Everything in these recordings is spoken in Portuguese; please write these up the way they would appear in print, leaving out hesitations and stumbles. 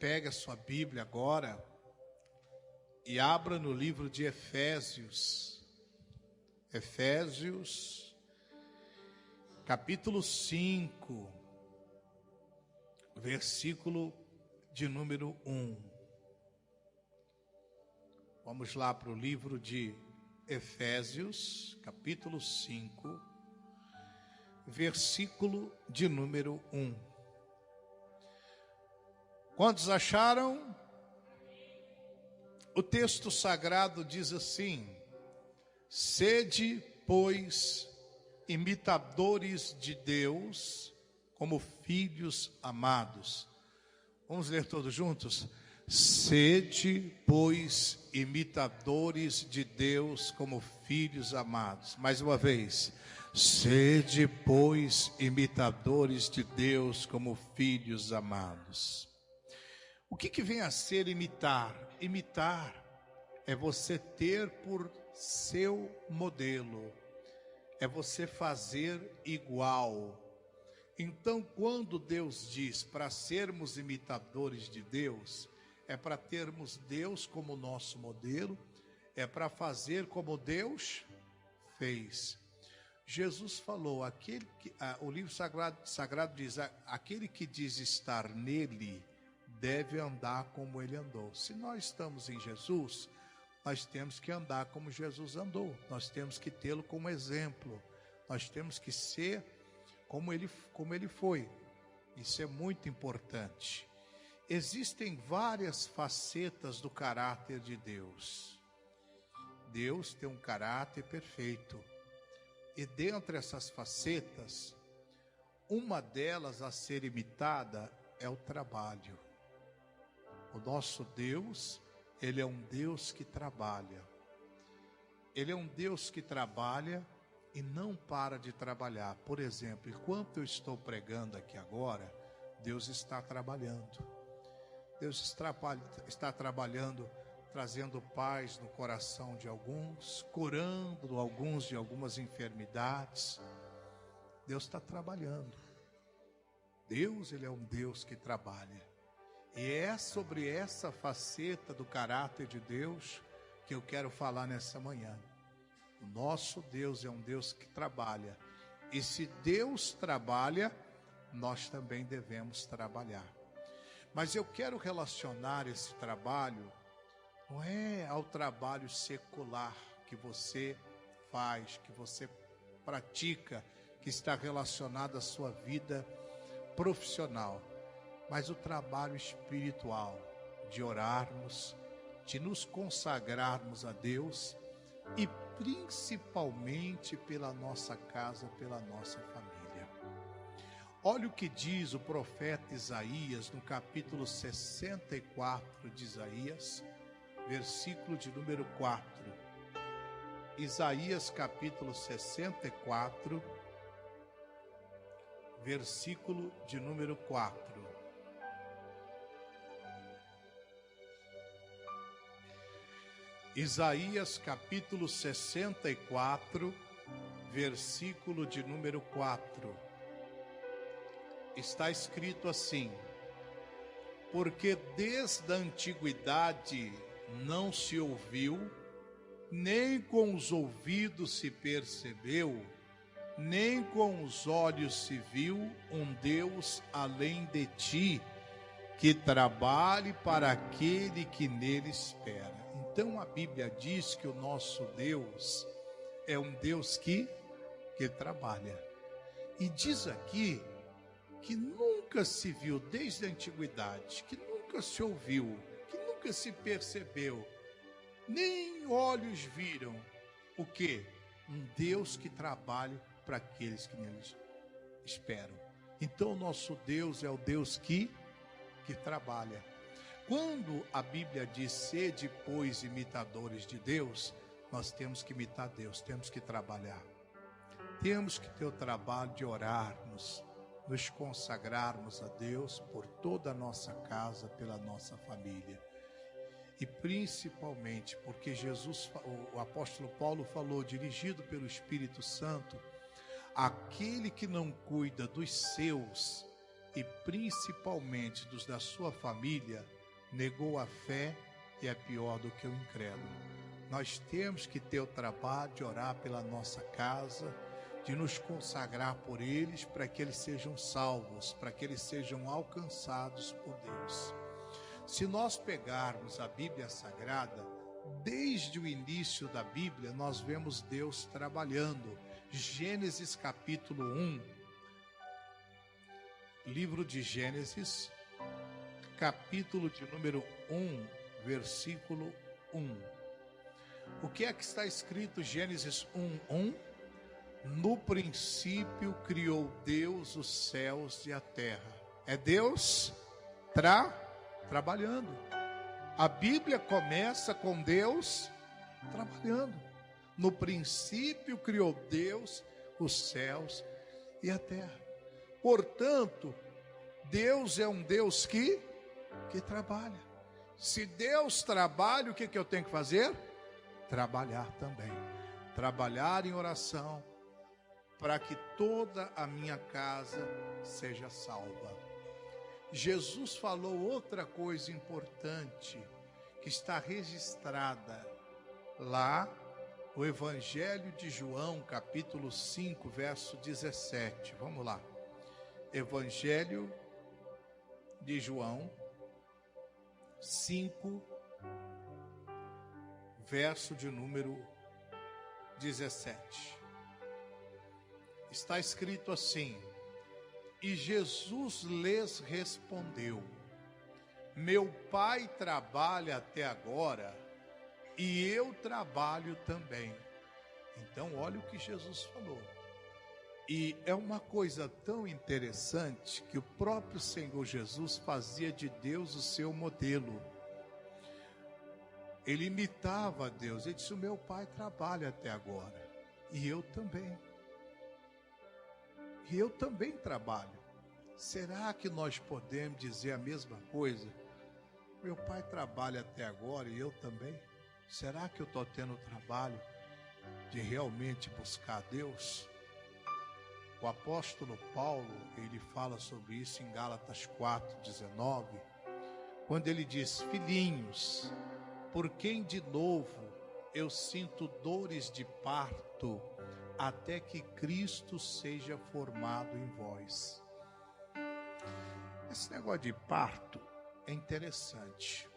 pegue a sua Bíblia agora e abra no livro de Efésios. Efésios, capítulo 5, versículo de número 1. Vamos lá para o livro de Efésios, capítulo 5, versículo de número 1. Quantos acharam? O texto sagrado diz assim: sede, pois, imitadores de Deus, como filhos amados. Vamos ler todos juntos? Sede, pois, imitadores de Deus, como filhos amados. Mais uma vez. Sede, pois, imitadores de Deus, como filhos amados. O que vem a ser imitar? Imitar é você ter por seu modelo, é você fazer igual. Então, quando Deus diz para sermos imitadores de Deus, é para termos Deus como nosso modelo, é para fazer como Deus fez. Jesus falou, o livro sagrado diz, aquele que diz estar nele, deve andar como ele andou. Se nós estamos em Jesus, nós temos que andar como Jesus andou. Nós temos que tê-lo como exemplo. Nós temos que ser como ele foi. Isso é muito importante. Existem várias facetas do caráter de Deus. Deus tem um caráter perfeito. E dentre essas facetas, uma delas a ser imitada é o trabalho. O nosso Deus, Ele é um Deus que trabalha. Ele é um Deus que trabalha e não para de trabalhar. Por exemplo, enquanto eu estou pregando aqui agora, Deus está trabalhando. Deus está trabalhando, trazendo paz no coração de alguns, curando alguns de algumas enfermidades. Deus está trabalhando. Deus, Ele é um Deus que trabalha. E é sobre essa faceta do caráter de Deus que eu quero falar nessa manhã. O nosso Deus é um Deus que trabalha. E se Deus trabalha, nós também devemos trabalhar. Mas eu quero relacionar esse trabalho, não é ao trabalho secular que você faz, que você pratica, que está relacionado à sua vida profissional. Mas o trabalho espiritual, de orarmos, de nos consagrarmos a Deus e principalmente pela nossa casa, pela nossa família. Olha o que diz o profeta Isaías no capítulo 64 de Isaías, versículo de número 4. Isaías capítulo 64, versículo de número 4. Isaías capítulo 64, versículo de número 4. Está escrito assim: porque desde a antiguidade não se ouviu, nem com os ouvidos se percebeu, nem com os olhos se viu um Deus além de ti, que trabalhe para aquele que nele espera. Então a Bíblia diz que o nosso Deus é um Deus que trabalha. E diz aqui que nunca se viu desde a antiguidade, que nunca se ouviu, que nunca se percebeu, nem olhos viram o quê? Um Deus que trabalha para aqueles que nele esperam. Então o nosso Deus é o Deus que trabalha. Quando a Bíblia diz sede, pois, imitadores de Deus, nós temos que imitar Deus, temos que trabalhar. Temos que ter o trabalho de orarmos, nos consagrarmos a Deus por toda a nossa casa, pela nossa família. E principalmente porque o apóstolo Paulo falou, dirigido pelo Espírito Santo, aquele que não cuida dos seus, e principalmente dos da sua família, negou a fé e é pior do que o incrédulo. Nós temos que ter o trabalho de orar pela nossa casa, de nos consagrar por eles, para que eles sejam salvos, para que eles sejam alcançados por Deus. Se nós pegarmos a Bíblia Sagrada, desde o início da Bíblia, nós vemos Deus trabalhando. Gênesis capítulo 1, livro de Gênesis, capítulo de número 1, versículo 1. O que é que está escrito Gênesis 1:1? No princípio criou Deus os céus e a terra. É Deus trabalhando. A Bíblia começa com Deus trabalhando. No princípio criou Deus os céus e a terra. Portanto, Deus é um Deus que trabalha. Se Deus trabalha, o que eu tenho que fazer? Trabalhar também. Trabalhar em oração, para que toda a minha casa seja salva. Jesus falou outra coisa importante, que está registrada lá no Evangelho de João, capítulo 5, verso 17. Vamos lá. Evangelho de João 5, verso de número 17. Está escrito assim: e Jesus lhes respondeu: meu Pai trabalha até agora, e eu trabalho também. Então, olha o que Jesus falou. E é uma coisa tão interessante que o próprio Senhor Jesus fazia de Deus o seu modelo. Ele imitava a Deus. Ele disse: o meu Pai trabalha até agora, e eu também. E eu também trabalho. Será que nós podemos dizer a mesma coisa? Meu Pai trabalha até agora e eu também. Será que eu estou tendo o trabalho de realmente buscar Deus? O apóstolo Paulo, ele fala sobre isso em Gálatas 4:19, quando ele diz: filhinhos, por quem de novo eu sinto dores de parto, até que Cristo seja formado em vós. Esse negócio de parto é interessante,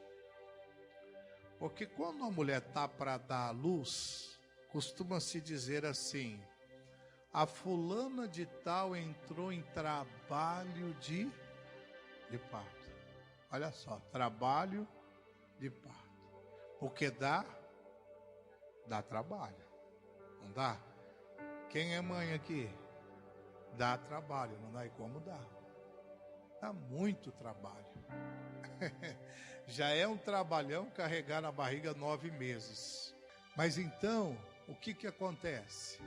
porque quando uma mulher está para dar à luz, costuma-se dizer assim: a fulana de tal entrou em trabalho de parto. Olha só, trabalho de parto, porque dá trabalho, não dá? Quem é mãe aqui? Dá trabalho, não dá? E como dá? Dá muito trabalho. Já é um trabalhão carregar na barriga 9 meses. Mas então, o que acontece?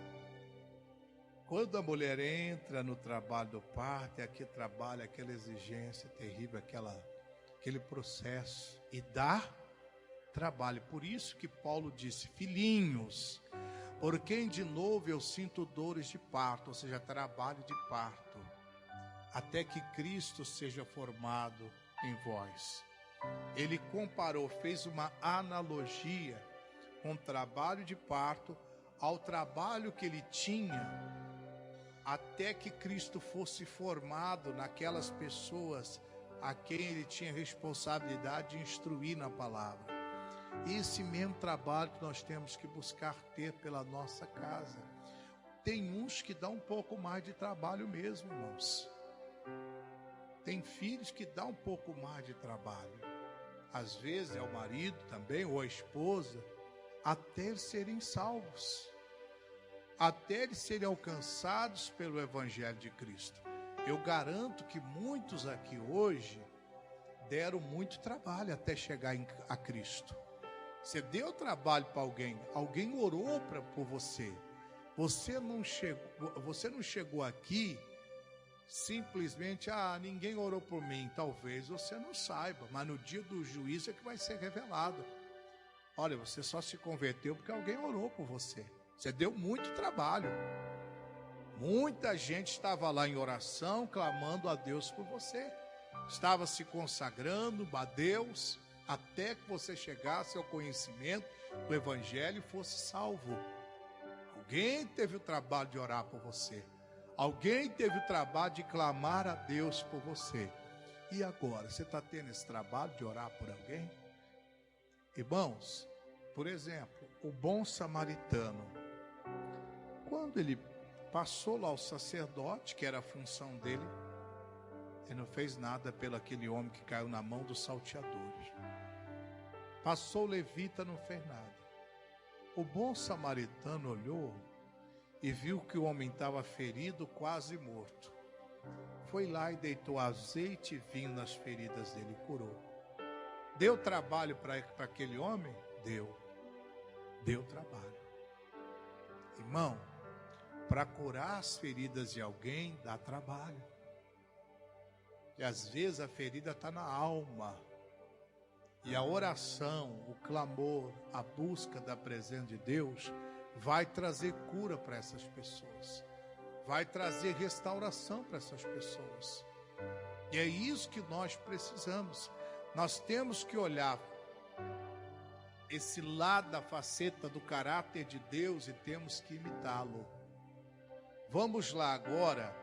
Quando a mulher entra no trabalho do parto, é aquele trabalho, aquela exigência terrível, aquele processo, e dá trabalho. Por isso que Paulo disse: filhinhos, por quem de novo eu sinto dores de parto, ou seja, trabalho de parto, até que Cristo seja formado em vós. Ele comparou, fez uma analogia com o trabalho de parto ao trabalho que ele tinha até que Cristo fosse formado naquelas pessoas a quem ele tinha responsabilidade de instruir na palavra. Esse mesmo trabalho que nós temos que buscar ter pela nossa casa. Tem uns que dão um pouco mais de trabalho mesmo, irmãos. Tem filhos que dão um pouco mais de trabalho. Às vezes é o marido também, ou a esposa, até eles serem salvos, até eles serem alcançados pelo Evangelho de Cristo. Eu garanto que muitos aqui hoje deram muito trabalho até chegar a Cristo. Você deu trabalho para alguém orou por você. Você não chegou aqui simplesmente: ninguém orou por mim. Talvez você não saiba, mas no dia do juízo é que vai ser revelado. Olha, você só se converteu porque alguém orou por você. Você deu muito trabalho. Muita gente estava lá em oração, clamando a Deus por você. Estava se consagrando a Deus, até que você chegasse ao conhecimento do Evangelho e fosse salvo. Alguém teve o trabalho de orar por você. Alguém teve o trabalho de clamar a Deus por você. E agora, você está tendo esse trabalho de orar por alguém? Irmãos, por exemplo, o bom samaritano, quando ele passou lá o sacerdote, que era a função dele, ele não fez nada pelo aquele homem que caiu na mão dos salteadores. Passou o levita, não fez nada. O bom samaritano olhou e viu que o homem estava ferido, quase morto. Foi lá e deitou azeite e vinho nas feridas dele e curou. Deu trabalho para aquele homem? Deu trabalho. Irmão, para curar as feridas de alguém, dá trabalho. E às vezes a ferida está na alma. E a oração, o clamor, a busca da presença de Deus vai trazer cura para essas pessoas. Vai trazer restauração para essas pessoas. E é isso que nós precisamos. Nós temos que olhar esse lado da faceta do caráter de Deus e temos que imitá-lo. Vamos lá agora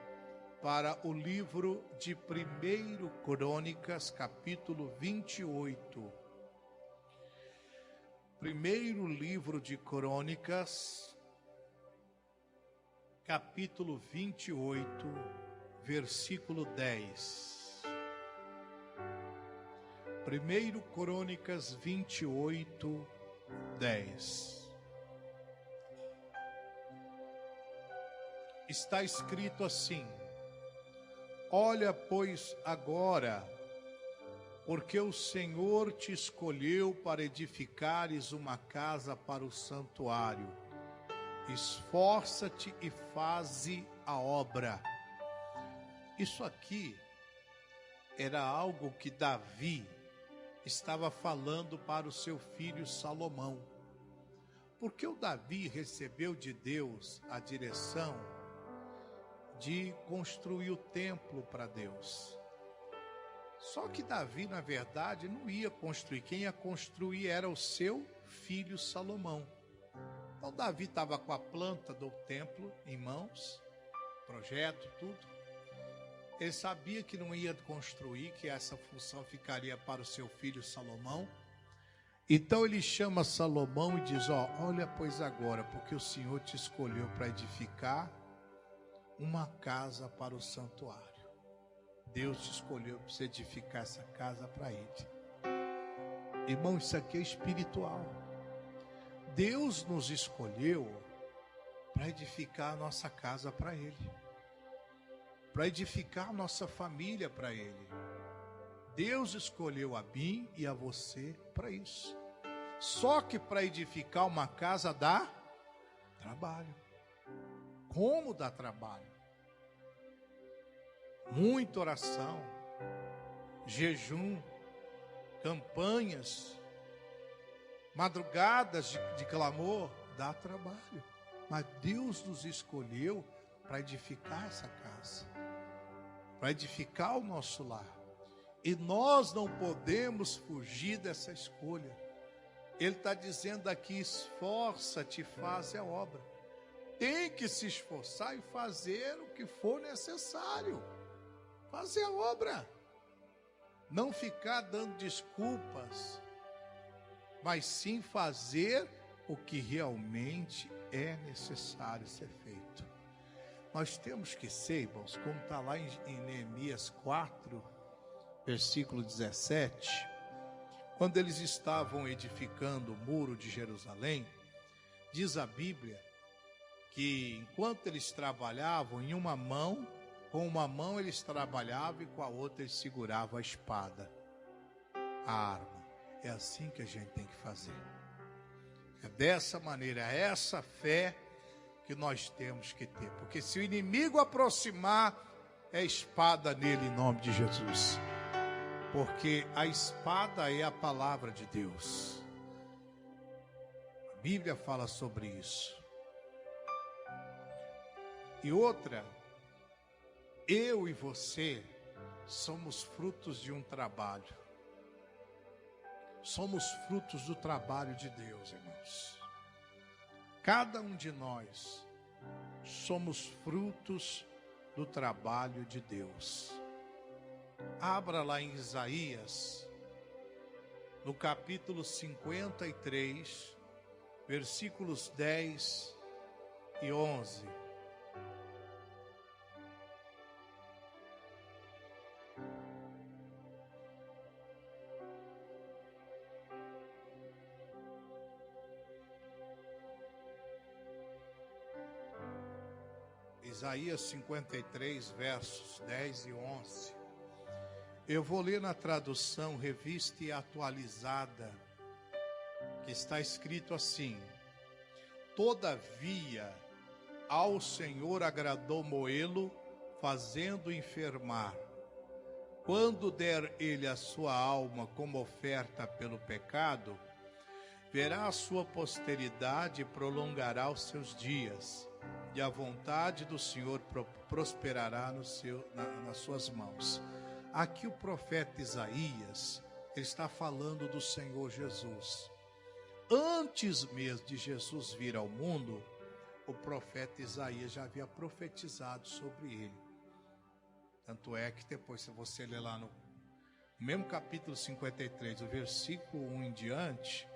para o livro de 1 Crônicas, capítulo 28. Primeiro livro de Crônicas, capítulo 28, versículo 10. 1 Crônicas 28, 10. Está escrito assim: olha, pois, agora, porque o Senhor te escolheu para edificares uma casa para o santuário. Esforça-te e faze a obra. Isso aqui era algo que Davi estava falando para o seu filho Salomão. Porque o Davi recebeu de Deus a direção de construir o templo para Deus. Só que Davi, na verdade, não ia construir. Quem ia construir era o seu filho Salomão. Então Davi estava com a planta do templo em mãos, projeto, tudo. Ele sabia que não ia construir, que essa função ficaria para o seu filho Salomão. Então ele chama Salomão e diz: olha, pois agora, porque o Senhor te escolheu para edificar uma casa para o santuário. Deus te escolheu para você edificar essa casa para Ele. Irmão, isso aqui é espiritual. Deus nos escolheu para edificar a nossa casa para Ele, para edificar a nossa família para Ele. Deus escolheu a mim e a você para isso. Só que para edificar uma casa dá trabalho. Como dá trabalho? Muita oração, jejum, campanhas, madrugadas de clamor, dá trabalho. Mas Deus nos escolheu para edificar essa casa, para edificar o nosso lar. E nós não podemos fugir dessa escolha. Ele está dizendo aqui: esforça-te e faz a obra. Tem que se esforçar e fazer o que for necessário. Fazer a obra. Não ficar dando desculpas, mas sim fazer o que realmente é necessário ser feito. Nós temos que ser, irmãos, como está lá em Neemias 4, versículo 17, quando eles estavam edificando o muro de Jerusalém, diz a Bíblia que enquanto eles trabalhavam, com uma mão eles trabalhavam e com a outra eles seguravam a espada, a arma. É assim que a gente tem que fazer. É dessa maneira, é essa fé que nós temos que ter. Porque se o inimigo aproximar, é espada nele em nome de Jesus. Porque a espada é a palavra de Deus. A Bíblia fala sobre isso. E outra, eu e você somos frutos de um trabalho. Somos frutos do trabalho de Deus, irmãos. Cada um de nós somos frutos do trabalho de Deus. Abra lá em Isaías, no capítulo 53, versículos 10 e 11. Isaías 53, versos 10 e 11. Eu vou ler na tradução Revista e Atualizada, que está escrito assim: Todavia, ao Senhor agradou moê-lo, fazendo enfermar. Quando der ele a sua alma como oferta pelo pecado, verá a sua posteridade e prolongará os seus dias, e a vontade do Senhor prosperará nas suas mãos. Aqui o profeta Isaías, ele está falando do Senhor Jesus. Antes mesmo de Jesus vir ao mundo, o profeta Isaías já havia profetizado sobre ele. Tanto é que depois, se você ler lá no mesmo capítulo 53, o versículo 1 em diante,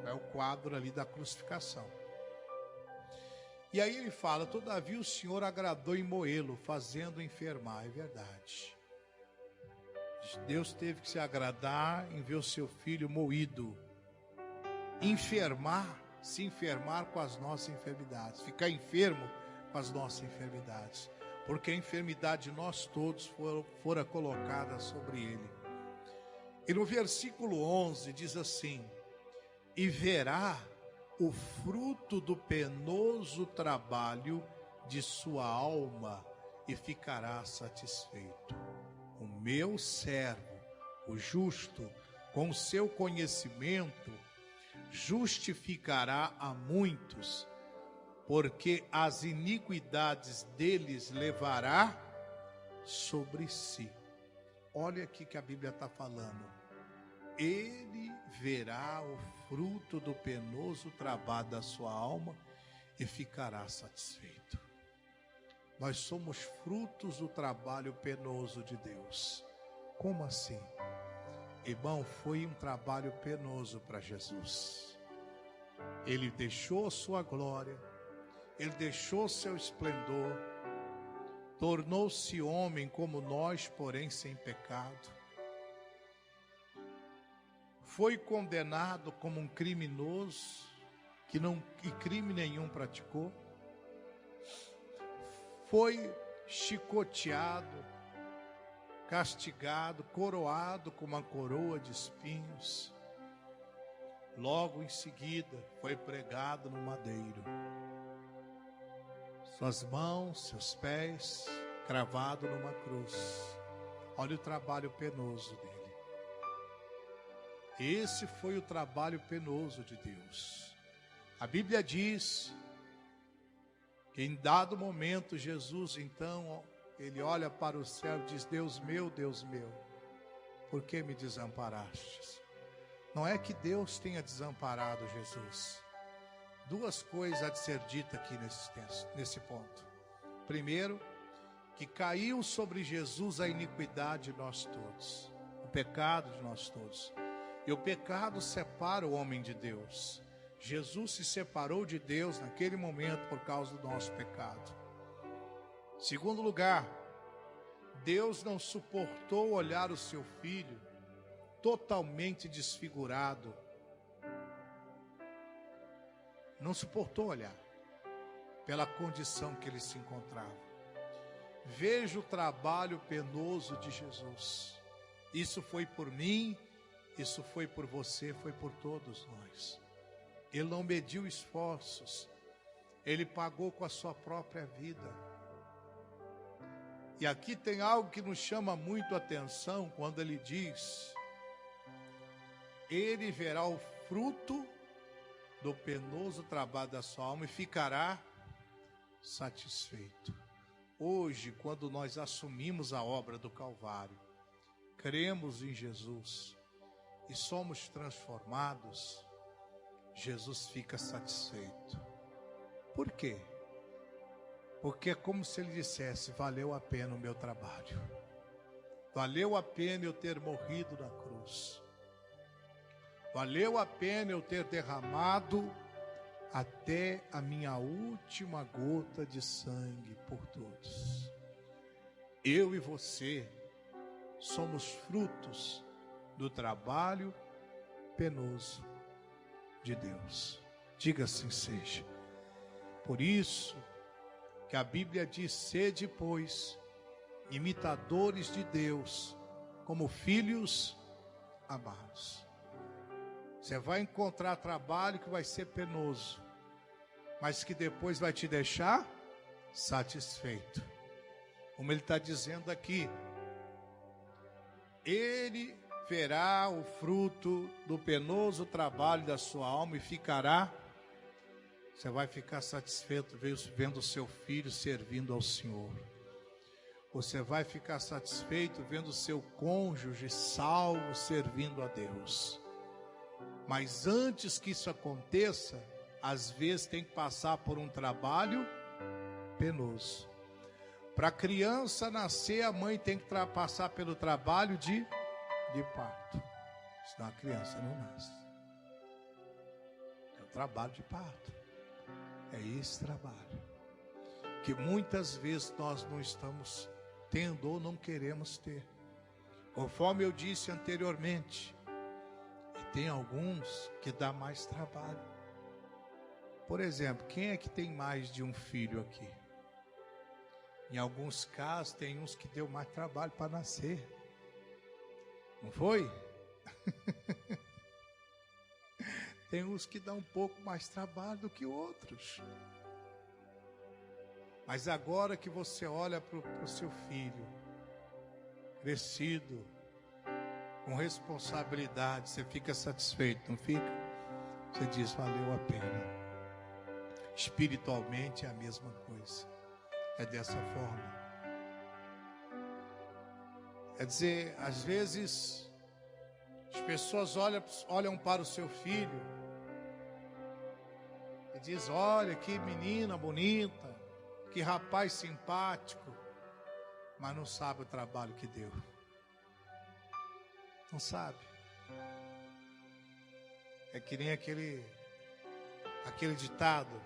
é o quadro ali da crucificação. E aí ele fala: todavia o Senhor agradou em moê-lo, fazendo enfermar. É verdade. Deus teve que se agradar em ver o seu filho moído. Se enfermar com as nossas enfermidades. Ficar enfermo com as nossas enfermidades. Porque a enfermidade de nós todos fora colocada sobre ele. E no versículo 11 diz assim: e verá o fruto do penoso trabalho de sua alma e ficará satisfeito. O meu servo, o justo, com o seu conhecimento, justificará a muitos, porque as iniquidades deles levará sobre si. Olha aqui que a Bíblia está falando. Ele verá o fruto do penoso trabalho da sua alma e ficará satisfeito. Nós somos frutos do trabalho penoso de Deus. Como assim? Irmão, foi um trabalho penoso para Jesus. Ele deixou sua glória, ele deixou seu esplendor, tornou-se homem como nós, porém sem pecado. Foi condenado como um criminoso que crime nenhum praticou. Foi chicoteado, castigado, coroado com uma coroa de espinhos. Logo em seguida foi pregado no madeiro. Suas mãos, seus pés, cravado numa cruz. Olha o trabalho penoso dele. Esse foi o trabalho penoso de Deus. A Bíblia diz que em dado momento Jesus, então, ele olha para o céu e diz: Deus meu, por que me desamparastes? Não é que Deus tenha desamparado Jesus. Duas coisas há de ser dita aqui nesse ponto. Primeiro, que caiu sobre Jesus a iniquidade de nós todos, o pecado de nós todos. E o pecado separa o homem de Deus. Jesus se separou de Deus naquele momento por causa do nosso pecado. Segundo lugar, Deus não suportou olhar o seu filho totalmente desfigurado. Não suportou olhar pela condição que ele se encontrava. Veja o trabalho penoso de Jesus. Isso foi por mim, isso foi por você, foi por todos nós. Ele não mediu esforços, ele pagou com a sua própria vida. E aqui tem algo que nos chama muito a atenção quando ele diz: ele verá o fruto do penoso trabalho da sua alma e ficará satisfeito. Hoje, quando nós assumimos a obra do Calvário, cremos em Jesus e somos transformados, Jesus fica satisfeito. Por quê? Porque é como se ele dissesse: valeu a pena o meu trabalho, valeu a pena eu ter morrido na cruz, valeu a pena eu ter derramado até a minha última gota de sangue por todos. Eu e você somos frutos do trabalho penoso de Deus. Diga assim seja. Por isso que a Bíblia diz: sede, pois, imitadores de Deus, como filhos amados. Você vai encontrar trabalho que vai ser penoso, mas que depois vai te deixar satisfeito. Como ele está dizendo aqui, ele verá o fruto do penoso trabalho da sua alma e ficará. Você vai ficar satisfeito vendo o seu filho servindo ao Senhor. Você vai ficar satisfeito vendo o seu cônjuge salvo servindo a Deus. Mas antes que isso aconteça, às vezes tem que passar por um trabalho penoso. Para a criança nascer, a mãe tem que passar pelo trabalho de parto. Senão a criança não nasce. É o trabalho de parto. É esse trabalho que muitas vezes nós não estamos tendo ou não queremos ter. Conforme eu disse anteriormente, tem alguns que dá mais trabalho. Por exemplo, quem é que tem mais de um filho aqui? Em alguns casos, tem uns que deu mais trabalho para nascer. Não foi? Tem uns que dão um pouco mais trabalho do que outros. Mas agora que você olha para o seu filho, crescido, com responsabilidade, você fica satisfeito, não fica? Você diz: valeu a pena. Espiritualmente é a mesma coisa. É dessa forma. Quer dizer, às vezes as pessoas olham para o seu filho e diz: olha que menina bonita, que rapaz simpático, mas não sabe o trabalho que deu. Não sabe. É que nem aquele ditado: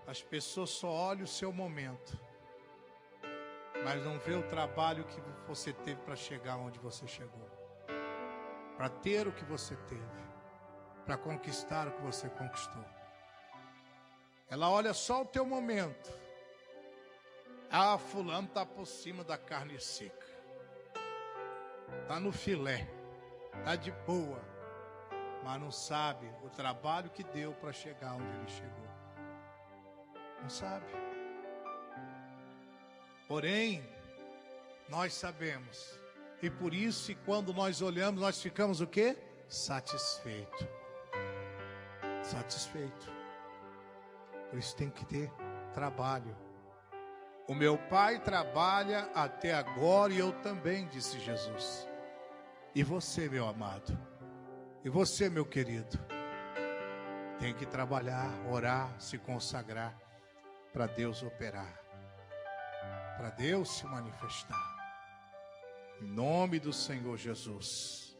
as pessoas só olham o seu momento, mas não vê o trabalho que você teve para chegar onde você chegou, para ter o que você teve, para conquistar o que você conquistou. Ela olha só o teu momento. Ah, fulano está por cima da carne seca, está no filé, está de boa, mas não sabe o trabalho que deu para chegar onde ele chegou. Não sabe. Porém, nós sabemos. E por isso, quando nós olhamos, nós ficamos o quê? Satisfeito. Satisfeito. Por isso tem que ter trabalho. O meu pai trabalha até agora e eu também, disse Jesus. E você, meu amado? E você, meu querido? Tem que trabalhar, orar, se consagrar para Deus operar, para Deus se manifestar. Em nome do Senhor Jesus.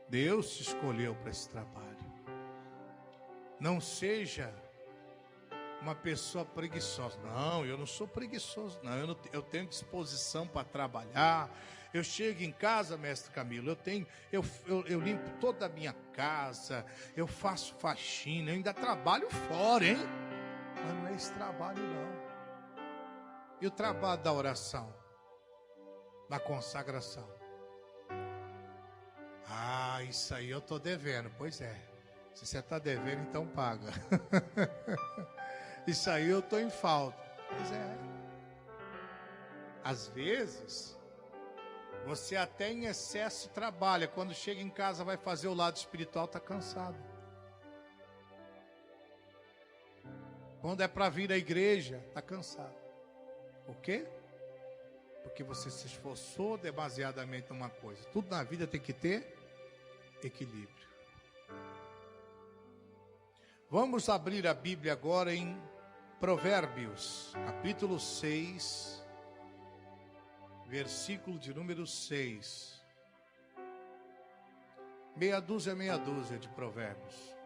Deus te escolheu para esse trabalho. Não seja uma pessoa preguiçosa. Não, eu não sou preguiçoso, não. Eu tenho disposição para trabalhar. Eu chego em casa, mestre Camilo, eu limpo toda a minha casa, eu faço faxina, eu ainda trabalho fora, hein? Mas não é esse trabalho, não. E o trabalho da oração, da consagração? Ah, isso aí eu estou devendo. Pois é, se você está devendo, então paga. Isso aí eu estou em falta. Pois é. Às vezes, você até em excesso trabalha. Quando chega em casa, vai fazer o lado espiritual, está cansado. Quando é para vir à igreja, está cansado. Por quê? Porque você se esforçou demasiadamente numa coisa. Tudo na vida tem que ter equilíbrio. Vamos abrir a Bíblia agora em Provérbios, capítulo 6, versículo de número 6. Meia dúzia de provérbios.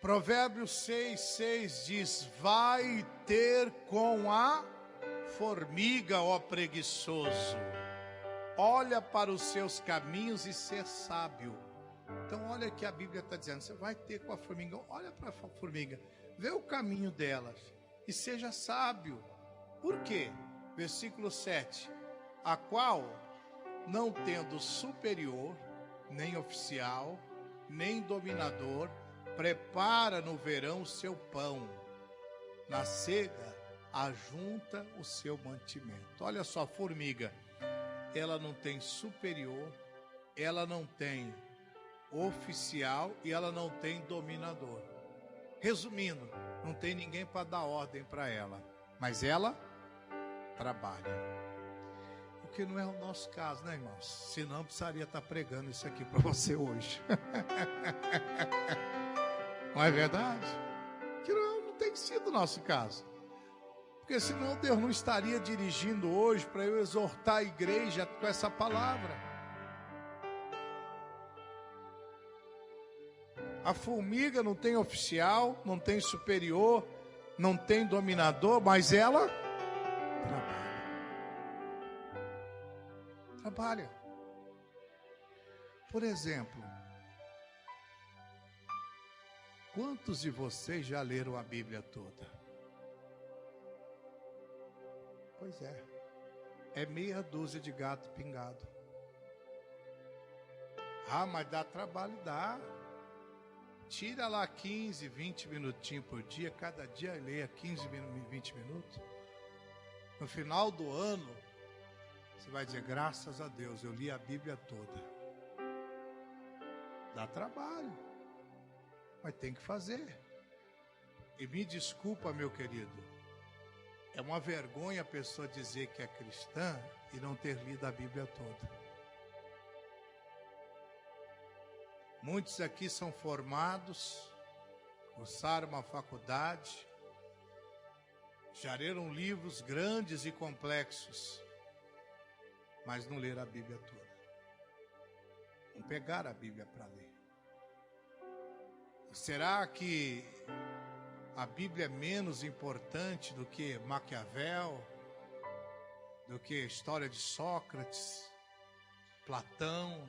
Provérbios 6 diz: vai ter com a formiga, ó preguiçoso, olha para os seus caminhos e ser sábio. Então olha que a Bíblia está dizendo, você vai ter com a formiga, olha para a formiga, vê o caminho delas e seja sábio. Por quê? Versículo 7, a qual, não tendo superior, nem oficial, nem dominador, prepara no verão o seu pão, na cega ajunta o seu mantimento. Olha só, a formiga, ela não tem superior, ela não tem oficial e ela não tem dominador. Resumindo, não tem ninguém para dar ordem para ela, mas ela trabalha. O que não é o nosso caso, né, irmãos? Senão precisaria estar pregando isso aqui para você hoje. Não é verdade? Que não tem sido o nosso caso. Porque senão Deus não estaria dirigindo hoje para eu exortar a igreja com essa palavra. A formiga não tem oficial, não tem superior, não tem dominador, mas ela trabalha. Por exemplo, quantos de vocês já leram a Bíblia toda? Pois é meia dúzia de gato pingado. Ah, mas dá trabalho, dá. Tira lá 15, 20 minutinhos por dia, cada dia leia 15, 20 minutos. No final do ano, você vai dizer, graças a Deus, eu li a Bíblia toda. Dá trabalho, mas tem que fazer. E me desculpa, meu querido, é uma vergonha a pessoa dizer que é cristã e não ter lido a Bíblia toda. Muitos aqui são formados, cursaram uma faculdade, já leram livros grandes e complexos, mas não leram a Bíblia toda. Não pegaram a Bíblia para ler. Será que a Bíblia é menos importante do que Maquiavel, do que a história de Sócrates, Platão,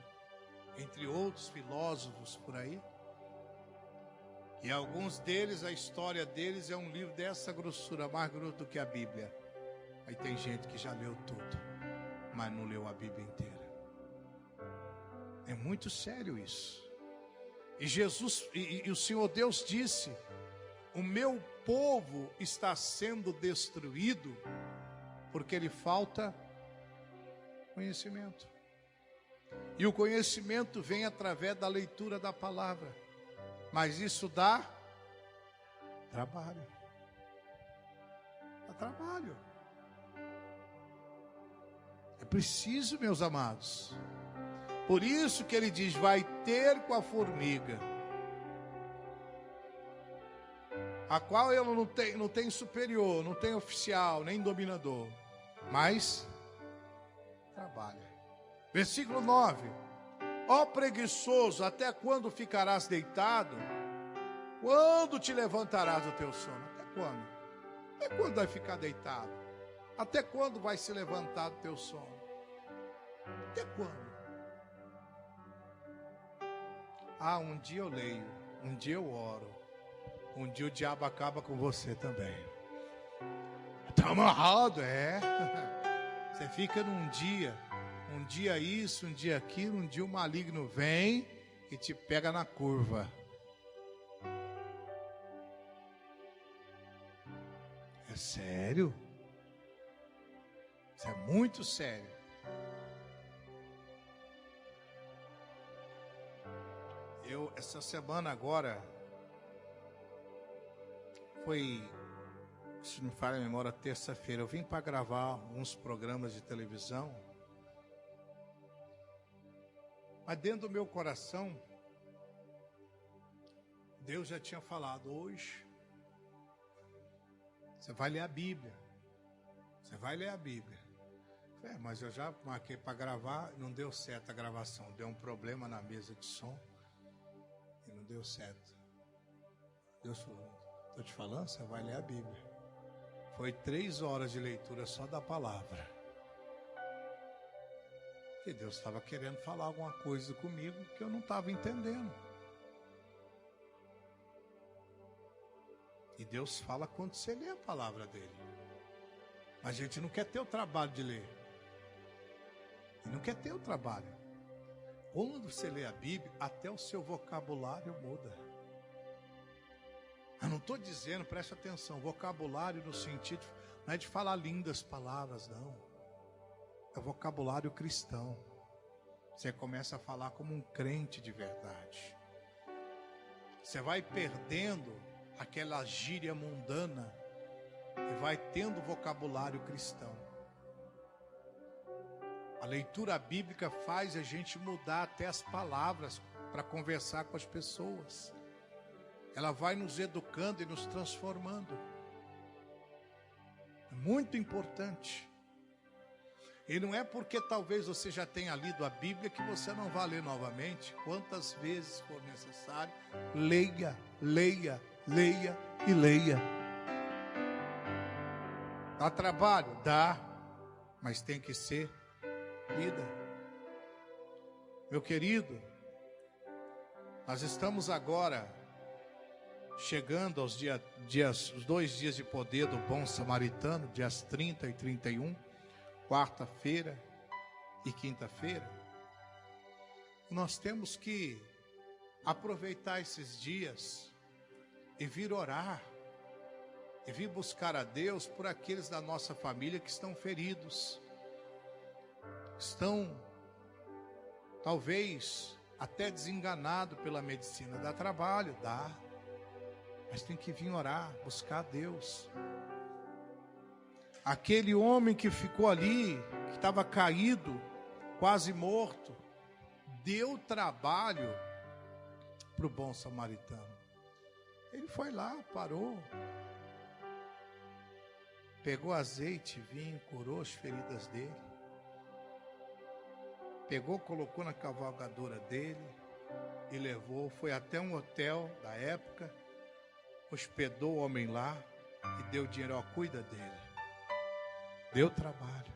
entre outros filósofos por aí? E alguns deles, a história deles é um livro dessa grossura, mais grosso do que a Bíblia. Aí tem gente que já leu tudo, mas não leu a Bíblia inteira. É muito sério isso. E Jesus, e o Senhor Deus disse, o meu povo está sendo destruído porque lhe falta conhecimento. E o conhecimento vem através da leitura da palavra. Mas isso dá trabalho. Dá trabalho. É preciso, meus amados. Por isso que ele diz, vai ter com a formiga, a qual ela não tem superior, não tem oficial, nem dominador, mas trabalha. Versículo 9. Ó preguiçoso, até quando ficarás deitado? Quando te levantarás do teu sono? Até quando? Até quando vai ficar deitado? Até quando vai se levantar do teu sono? Até quando? Ah, um dia eu leio, um dia eu oro, um dia o diabo acaba com você também. Está amarrado, é. Você fica num dia, um dia isso, um dia aquilo, um dia o maligno vem e te pega na curva. É sério. Isso é muito sério. Essa semana agora, foi, se não me falha a memória, terça-feira, eu vim para gravar alguns programas de televisão. Mas dentro do meu coração, Deus já tinha falado: hoje você vai ler a Bíblia. Você vai ler a Bíblia. Mas eu já marquei para gravar, não deu certo a gravação. Deu um problema na mesa de som e não deu certo. Deus falou: estou te falando, você vai ler a Bíblia. Foi 3 horas de leitura só da palavra. Porque Deus estava querendo falar alguma coisa comigo que eu não estava entendendo. E Deus fala quando você lê a palavra dele. Mas a gente não quer ter o trabalho de ler. E não quer ter o trabalho. Quando você lê a Bíblia, até o seu vocabulário muda. Eu não estou dizendo, preste atenção, vocabulário no sentido, não é de falar lindas palavras, não. É vocabulário cristão. Você começa a falar como um crente de verdade. Você vai perdendo aquela gíria mundana e vai tendo vocabulário cristão. A leitura bíblica faz a gente mudar até as palavras para conversar com as pessoas. Ela vai nos educando e nos transformando. É muito importante. E não é porque talvez você já tenha lido a Bíblia que você não vai ler novamente. Quantas vezes for necessário, leia, leia, leia e leia. Dá trabalho? Dá, mas tem que ser lida. Meu querido, nós estamos agora chegando aos os 2 dias de poder do bom samaritano, dias 30 e 31, quarta-feira e quinta-feira. Nós temos que aproveitar esses dias e vir orar, e vir buscar a Deus por aqueles da nossa família que estão feridos, estão talvez até desenganados pela medicina. Dá trabalho, dá, mas tem que vir orar, buscar a Deus. Aquele homem que ficou ali, que estava caído, quase morto, deu trabalho para o bom samaritano. Ele foi lá, parou, pegou azeite, vinho, curou as feridas dele, pegou, colocou na cavalgadura dele e levou, foi até um hotel da época, hospedou o homem lá e deu dinheiro. Ó, cuida dele. Deu trabalho.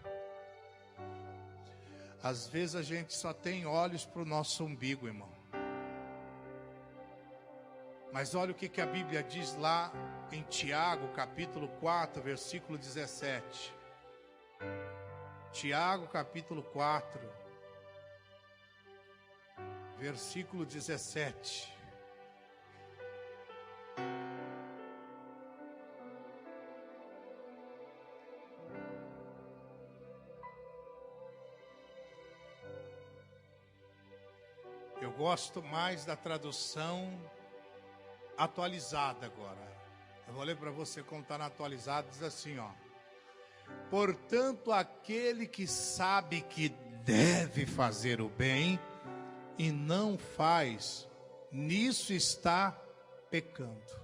Às vezes a gente só tem olhos para o nosso umbigo, irmão. Mas olha o que a Bíblia diz lá em Tiago, capítulo 4, versículo 17. Tiago, capítulo 4, versículo 17. Eu gosto mais da tradução atualizada agora. Eu vou ler para você como está na atualizada, diz assim, ó: portanto, aquele que sabe que deve fazer o bem e não faz, nisso está pecando.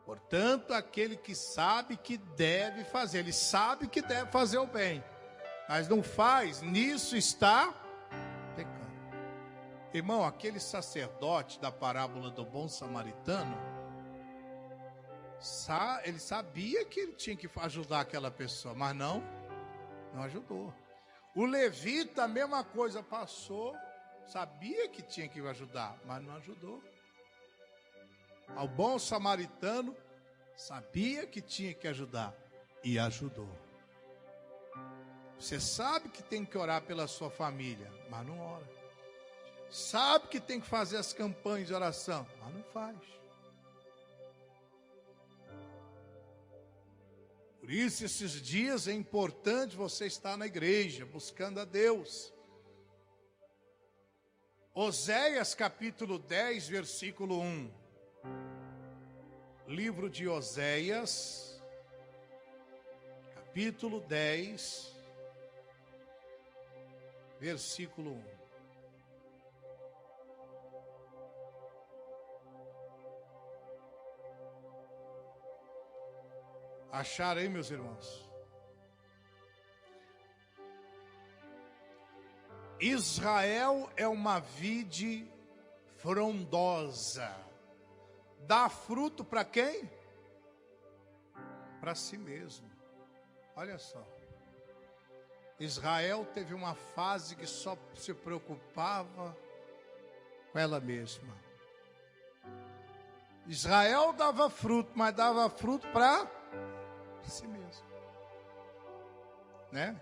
Portanto, aquele que sabe que deve fazer, ele sabe que deve fazer o bem, mas não faz, nisso está pecando. Irmão, aquele sacerdote da parábola do bom samaritano, ele sabia que ele tinha que ajudar aquela pessoa, mas não ajudou. O levita, a mesma coisa, passou, sabia que tinha que ajudar, mas não ajudou. Ao bom samaritano, sabia que tinha que ajudar e ajudou. Você sabe que tem que orar pela sua família, mas não ora. Sabe que tem que fazer as campanhas de oração, mas não faz. Por isso, esses dias é importante você estar na igreja, buscando a Deus. Oséias capítulo 10, versículo 1. Livro de Oséias, capítulo 10, versículo 1. Acharam aí, meus irmãos? Israel é uma vide frondosa. Dá fruto para quem? Para si mesmo. Olha só. Israel teve uma fase que só se preocupava com ela mesma. Israel dava fruto, mas dava fruto para si mesmo, né?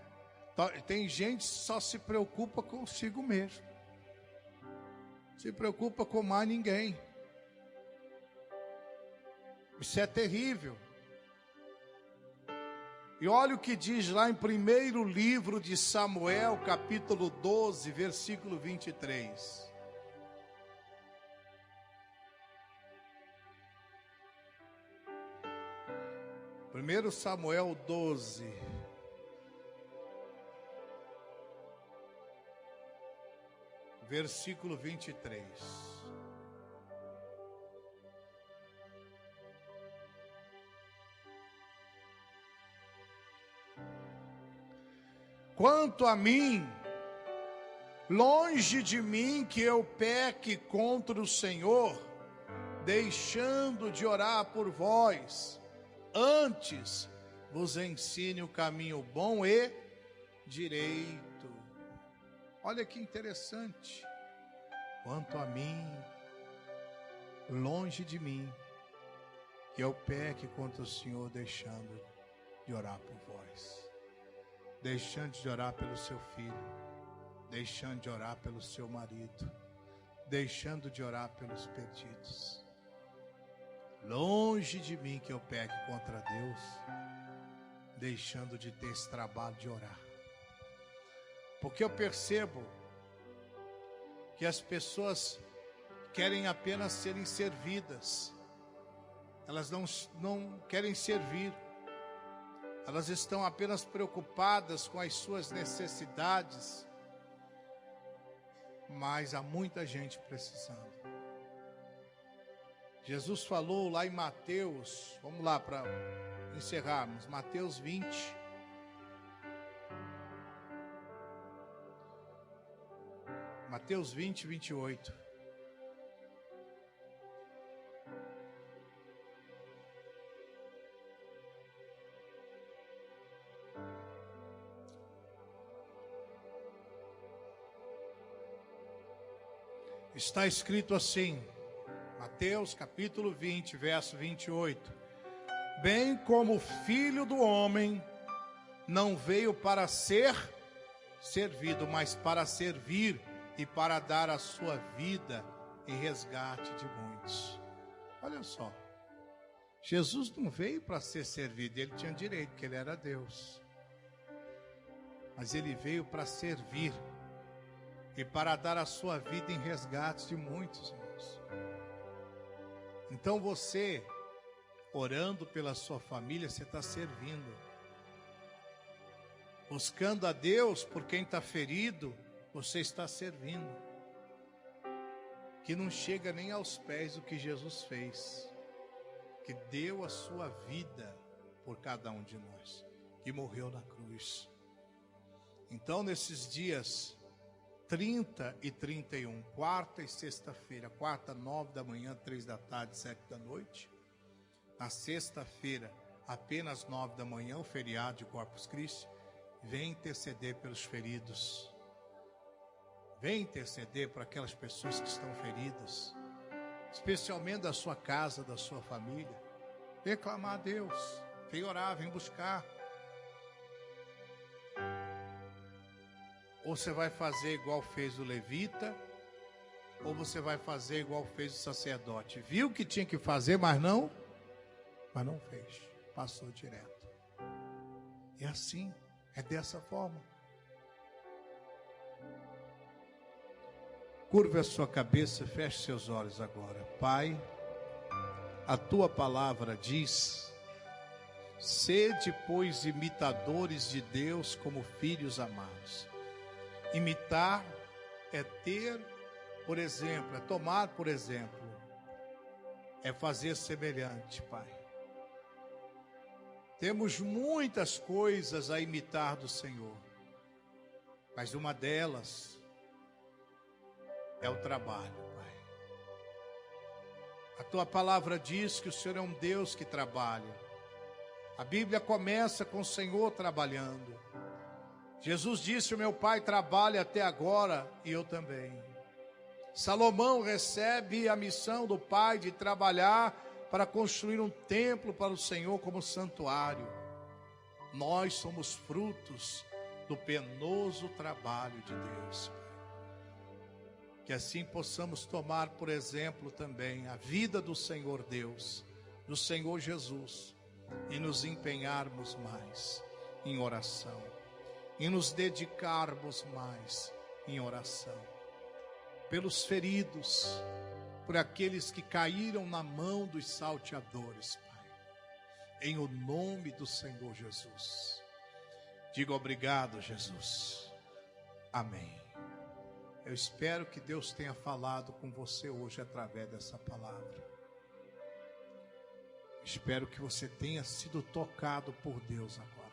Tem gente que só se preocupa consigo mesmo, se preocupa com mais ninguém. Isso é terrível. E olha o que diz lá em primeiro livro de Samuel, capítulo 12, versículo 23. Primeiro Samuel 12, versículo 23. Quanto a mim, longe de mim que eu peque contra o Senhor, deixando de orar por vós. Antes vos ensine o caminho bom e direito. Olha que interessante. Quanto a mim, longe de mim, que eu peque contra o Senhor, deixando de orar por vós. Deixando de orar pelo seu filho. Deixando de orar pelo seu marido. Deixando de orar pelos perdidos. Longe de mim que eu peque contra Deus, deixando de ter esse trabalho de orar. Porque eu percebo que as pessoas querem apenas serem servidas. Elas não querem servir. Elas estão apenas preocupadas com as suas necessidades. Mas há muita gente precisando. Jesus falou lá em Mateus, vamos lá para encerrarmos, Mateus 20. Mateus 20, 28. Está escrito assim, Mateus capítulo 20, verso 28. Bem como o Filho do Homem não veio para ser servido, mas para servir e para dar a sua vida em resgate de muitos. Olha só, Jesus não veio para ser servido, ele tinha direito, porque ele era Deus. Mas ele veio para servir e para dar a sua vida em resgate de muitos, irmãos. Então você, orando pela sua família, você está servindo. Buscando a Deus por quem está ferido, você está servindo. Que não chega nem aos pés do que Jesus fez. Que deu a sua vida por cada um de nós. Que morreu na cruz. Então nesses dias 30 e 31, quarta e sexta-feira, quarta 9 da manhã, 3 da tarde, 7 da noite. Na sexta-feira, apenas 9 da manhã, o feriado de Corpus Christi. Vem interceder pelos feridos. Vem interceder para aquelas pessoas que estão feridas, especialmente da sua casa, da sua família. Vem clamar a Deus, vem orar, vem buscar. Ou você vai fazer igual fez o levita, ou você vai fazer igual fez o sacerdote. Viu que tinha que fazer, mas não fez. Passou direto. É assim, é dessa forma. Curve a sua cabeça, feche seus olhos agora. Pai, a tua palavra diz: sede, pois, imitadores de Deus como filhos amados. Imitar é ter, por exemplo, é tomar, por exemplo, é fazer semelhante, Pai. Temos muitas coisas a imitar do Senhor, mas uma delas é o trabalho, Pai. A tua palavra diz que o Senhor é um Deus que trabalha. A Bíblia começa com o Senhor trabalhando. Jesus disse: o meu Pai trabalha até agora e eu também. Salomão recebe a missão do Pai de trabalhar para construir um templo para o Senhor como santuário. Nós somos frutos do penoso trabalho de Deus. Que assim possamos tomar, por exemplo, também a vida do Senhor Deus, do Senhor Jesus, e nos empenharmos mais em oração, e nos dedicarmos mais em oração, pelos feridos, por aqueles que caíram na mão dos salteadores, Pai, em o nome do Senhor Jesus. Diga obrigado, Jesus. Amém. Eu espero que Deus tenha falado com você hoje através dessa palavra. Espero que você tenha sido tocado por Deus agora.